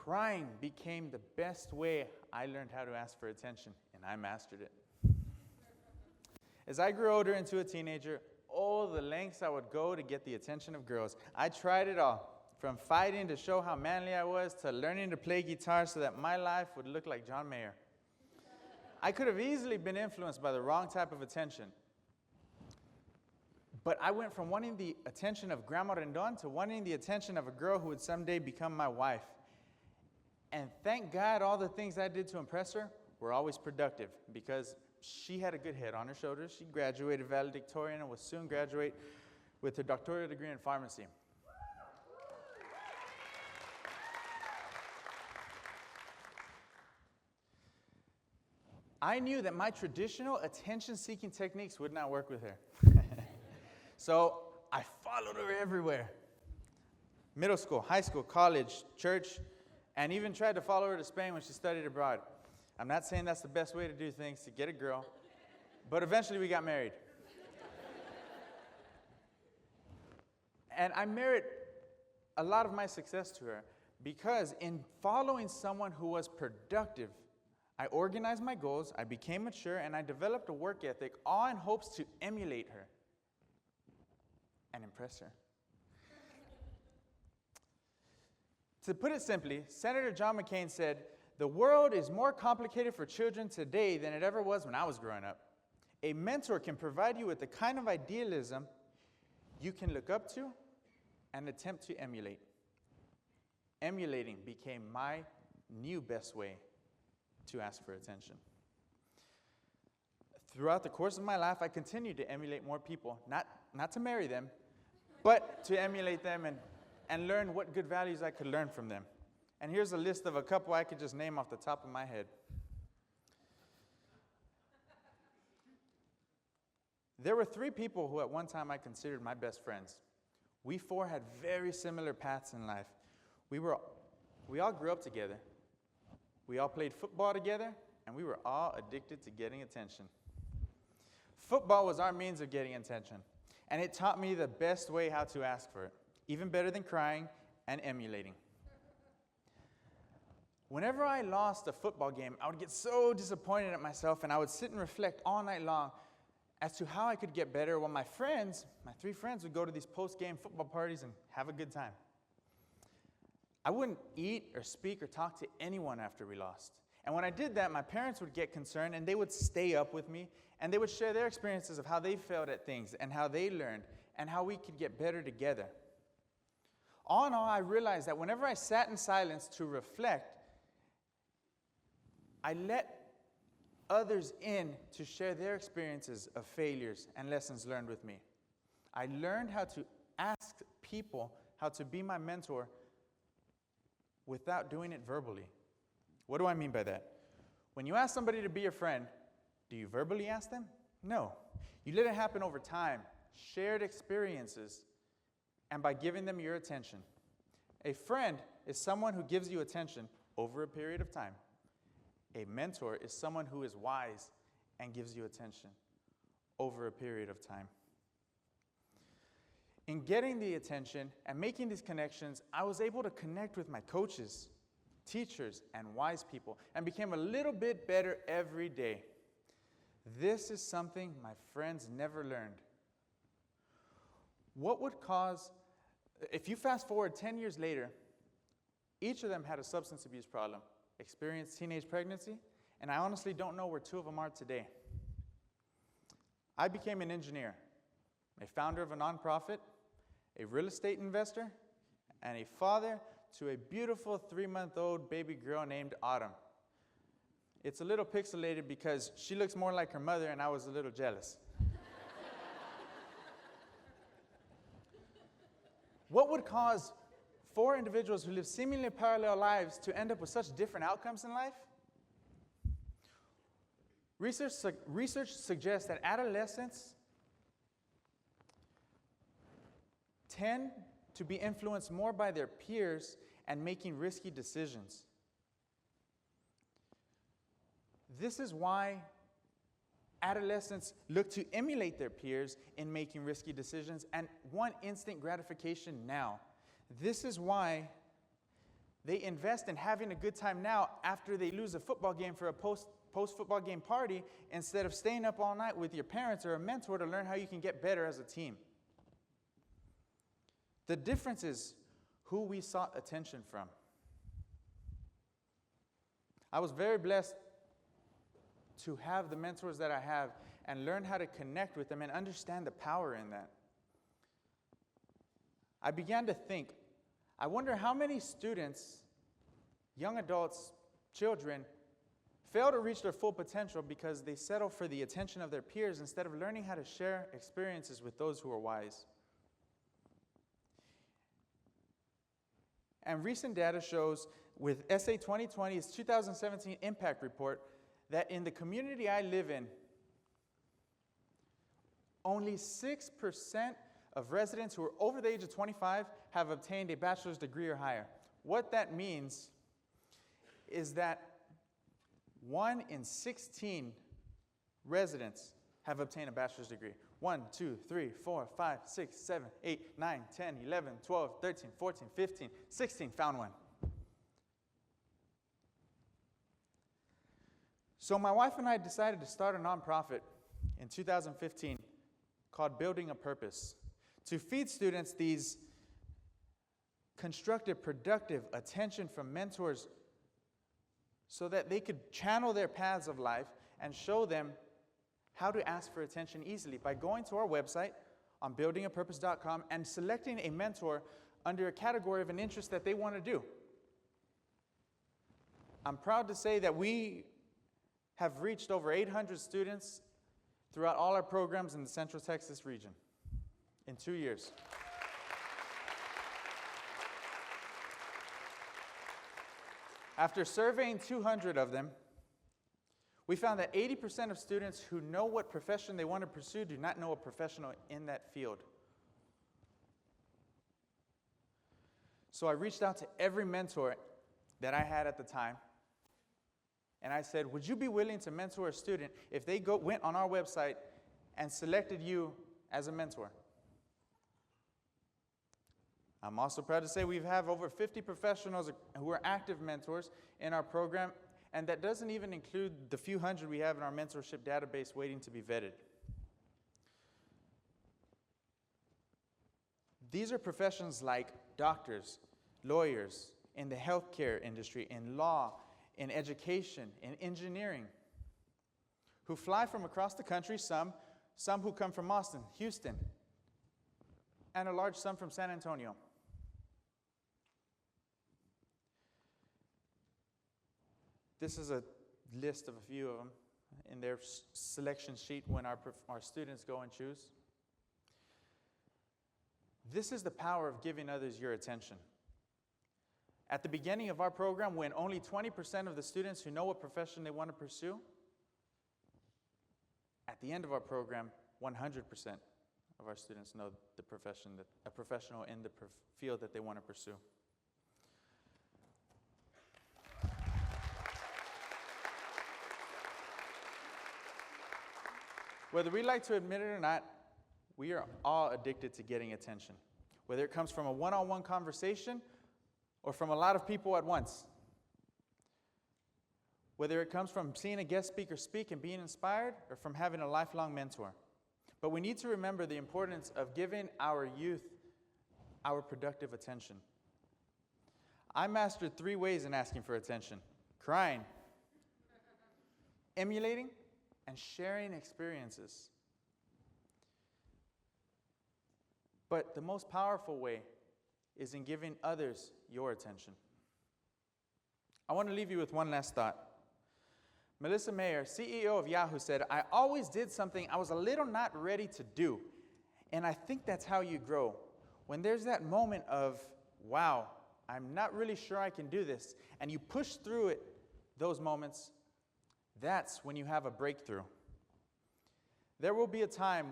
crying became the best way I learned how to ask for attention, and I mastered it. As I grew older into a teenager, all the lengths I would go to get the attention of girls. I tried it all, from fighting to show how manly I was, to learning to play guitar so that my life would look like John Mayer. I could have easily been influenced by the wrong type of attention. But I went from wanting the attention of Grandma Rendon to wanting the attention of a girl who would someday become my wife. And thank God all the things I did to impress her were always productive, because she had a good head on her shoulders. She graduated valedictorian and will soon graduate with her doctoral degree in pharmacy. I knew that my traditional attention-seeking techniques would not work with her. So I followed her everywhere. Middle school, high school, college, church, and even tried to follow her to Spain when she studied abroad. I'm not saying that's the best way to do things, to get a girl, but eventually we got married. And I merit a lot of my success to her because in following someone who was productive, I organized my goals, I became mature, and I developed a work ethic, all in hopes to emulate her and impress her. To put it simply, Senator John McCain said, "The world is more complicated for children today than it ever was when I was growing up. A mentor can provide you with the kind of idealism you can look up to and attempt to emulate." Emulating became my new best way to ask for attention. Throughout the course of my life, I continued to emulate more people, not to marry them, but to emulate them and learn what good values I could learn from them. And here's a list of a couple I could just name off the top of my head. There were 3 people who at one time I considered my best friends. We 4 had very similar paths in life. We all grew up together. We all played football together, and we were all addicted to getting attention. Football was our means of getting attention, and it taught me the best way how to ask for it, even better than crying and emulating. Whenever I lost a football game, I would get so disappointed at myself, and I would sit and reflect all night long as to how I could get better, while my 3 friends would go to these post-game football parties and have a good time. I wouldn't eat or speak or talk to anyone after we lost. And when I did that, my parents would get concerned, and they would stay up with me, and they would share their experiences of how they felt at things and how they learned and how we could get better together. All in all, I realized that whenever I sat in silence to reflect, I let others in to share their experiences of failures and lessons learned with me. I learned how to ask people how to be my mentor without doing it verbally. What do I mean by that? When you ask somebody to be your friend, do you verbally ask them? No. You let it happen over time, shared experiences, and by giving them your attention. A friend is someone who gives you attention over a period of time. A mentor is someone who is wise and gives you attention over a period of time. In getting the attention and making these connections, I was able to connect with my coaches, teachers, and wise people, and became a little bit better every day. This is something my friends never learned. What would cause, if you fast forward 10 years later, each of them had a substance abuse problem, experienced teenage pregnancy, and I honestly don't know where 2 of them are today. I became an engineer, a founder of a nonprofit, a real estate investor, and a father to a beautiful 3-month-old baby girl named Autumn. It's a little pixelated because she looks more like her mother, and I was a little jealous. What would cause 4 individuals who live seemingly parallel lives to end up with such different outcomes in life? Research suggests that adolescents tend to be influenced more by their peers and making risky decisions. This is why adolescents look to emulate their peers in making risky decisions and want instant gratification now. This is why They invest in having a good time now after they lose a football game for a post-football game party instead of staying up all night with your parents or a mentor to learn how you can get better as a team. The difference is who we sought attention from. I was very blessed to have the mentors that I have and learn how to connect with them and understand the power in that. I began to think, I wonder how many students, young adults, children, fail to reach their full potential because they settle for the attention of their peers instead of learning how to share experiences with those who are wise. And recent data shows with SA 2020's 2017 Impact Report that in the community I live in, only 6% of residents who are over the age of 25 have obtained a bachelor's degree or higher. What that means is that 1 in 16 residents have obtained a bachelor's degree. 1, 2, 3, 4, 5, 6, 7, 8, 9, 10, 11, 12, 13, 14, 15, 16 found one. So my wife and I decided to start a nonprofit in 2015 called Building a Purpose to feed students these constructive, productive attention from mentors so that they could channel their paths of life and show them how to ask for attention easily by going to our website on buildingapurpose.com and selecting a mentor under a category of an interest that they want to do. I'm proud to say that we have reached over 800 students throughout all our programs in the Central Texas region in 2 years. After surveying 200 of them, we found that 80% of students who know what profession they want to pursue do not know a professional in that field. So I reached out to every mentor that I had at the time, and I said, would you be willing to mentor a student if they went on our website and selected you as a mentor? I'm also proud to say we have over 50 professionals who are active mentors in our program, and that doesn't even include the few hundred we have in our mentorship database waiting to be vetted. These are professions like doctors, lawyers, in the healthcare industry, in law, in education, in engineering, who fly from across the country, some who come from Austin, Houston, and a large sum from San Antonio. This is a list of a few of them in their selection sheet when our students go and choose. This is the power of giving others your attention. At the beginning of our program, when only 20% of the students who know what profession they want to pursue, at the end of our program, 100% of our students know the profession, a professional in the field that they want to pursue. Whether we like to admit it or not, we are all addicted to getting attention. Whether it comes from a one-on-one conversation or from a lot of people at once. Whether it comes from seeing a guest speaker speak and being inspired or from having a lifelong mentor. But we need to remember the importance of giving our youth our productive attention. I mastered 3 ways in asking for attention: crying, emulating, and sharing experiences. But the most powerful way is in giving others your attention. I want to leave you with one last thought. Melissa Mayer, CEO of Yahoo, said, "I always did something I was a little not ready to do. And I think that's how you grow. When there's that moment of, wow, I'm not really sure I can do this, and you push through it, those moments, that's when you have a breakthrough. There will be a time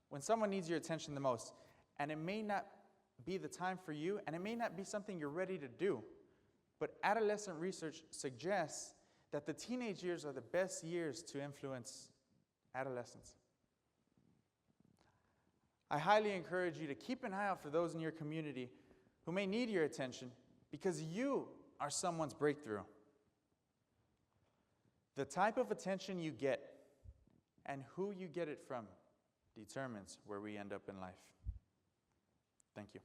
when someone needs your attention the most, and it may not be the time for you, and it may not be something you're ready to do. But adolescent research suggests that the teenage years are the best years to influence adolescents. I highly encourage you to keep an eye out for those in your community who may need your attention, because you are someone's breakthrough. The type of attention you get and who you get it from determines where we end up in life. Thank you.